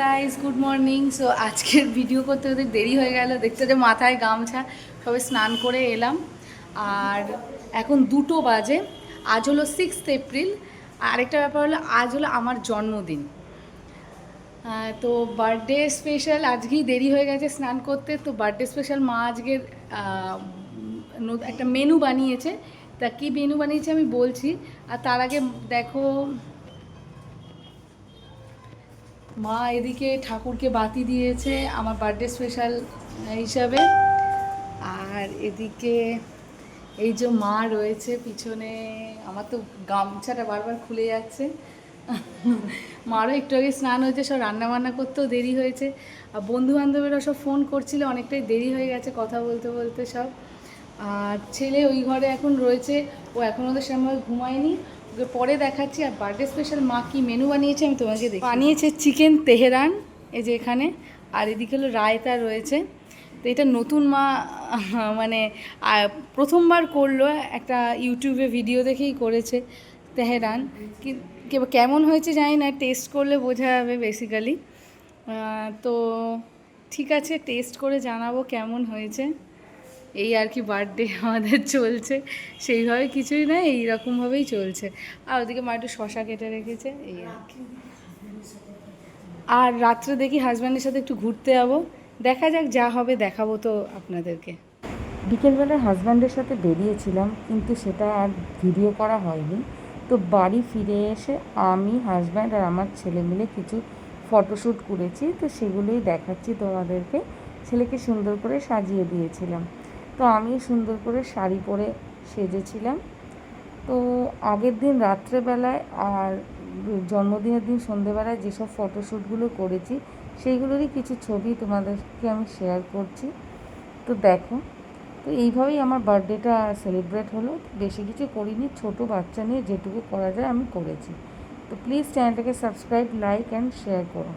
Guys, good morning. So আজকের video করতে ওদের দেরি হয়ে গেল, দেখতে যে মাথায় গামছা, সবে স্নান করে এলাম। আর এখন 2টো বাজে। আজ হলো 6th এপ্রিল। আরেকটা ব্যাপার হলো, আজ হলো আমার জন্মদিন। তো বার্থডে স্পেশাল, আজকেই দেরি হয়ে গেছে স্নান করতে। তো বার্থডে স্পেশাল মা আজকের একটা মেনু বানিয়েছে। তা কী মেনু বানিয়েছে আমি বলছি। আর তার আগে দেখো, মা এদিকে ঠাকুরকে বাতি দিয়েছে আমার বার্থডে স্পেশাল হিসাবে। আর এদিকে এই যে মা রয়েছে পিছনে, আমার তো গামছাটা বারবার খুলে যাচ্ছে। মারও একটু আগে স্নান হয়েছে, সব রান্নাবান্না করতেও দেরি হয়েছে। আর বন্ধুবান্ধবেরা সব ফোন করছিল, অনেকটাই দেরি হয়ে গেছে কথা বলতে বলতে সব। আর ছেলে ওই ঘরে এখন রয়েছে, ও এখন ওদের সময় ঘুমায়নি, ওকে পরে দেখাচ্ছি। আর বার্থডে স্পেশাল মা কী মেনু বানিয়েছে আমি তোমাকে দেখি। বানিয়েছে চিকেন তেহরান, এই যে এখানে। আর এদিকে হলো রায়তা রয়েছে। তো এটা নতুন মা মানে প্রথমবার করলো, একটা ইউটিউবে ভিডিও দেখেই করেছে তেহরান। কেমন হয়েছে জানি না, টেস্ট করলে বোঝা যাবে বেসিক্যালি। তো ঠিক আছে, টেস্ট করে জানাবো কেমন হয়েছে। এই আর কি, বার্থডে আমাদের চলছে সেইভাবে কিছুই না, এইরকমভাবেই চলছে। আর ওদিকে মা একটু শশা কেটে রেখেছে, এই আর কি। আর রাত্রে দেখি হাজব্যান্ডের সাথে একটু ঘুরতে যাবো, দেখা যাক, যা হবে দেখাবো তো আপনাদেরকে। বিকেলবেলায় হাজব্যান্ডের সাথে বেরিয়েছিলাম, কিন্তু সেটা আর ভিডিও করা হয়নি। তো বাড়ি ফিরে এসে আমি, হাজব্যান্ড আর আমার ছেলে মিলে কিছু ফটোশ্যুট করেছি, তো সেগুলোই দেখাচ্ছি তোমাদেরকে। ছেলেকে সুন্দর করে সাজিয়ে দিয়েছিলাম। তো আমি সুন্দর করে শাড়ি পরে সেজেছিলাম। তো আগের দিন রাত্রেবেলায় আর জন্মদিনের দিন সন্ধেবেলায় যেসব ফটোশ্যুটগুলো করেছি, সেইগুলোরই কিছু ছবি তোমাদেরকে আমি শেয়ার করছি। তো দেখো, তো এইভাবেই আমার বার্থডেটা সেলিব্রেট হলো। বেশি কিছু করিনি, ছোটো বাচ্চা নিয়ে যেটুকু করা যায় আমি করেছি। তো প্লিজ চ্যানেলটাকে সাবস্ক্রাইব, লাইক অ্যান্ড শেয়ার করো।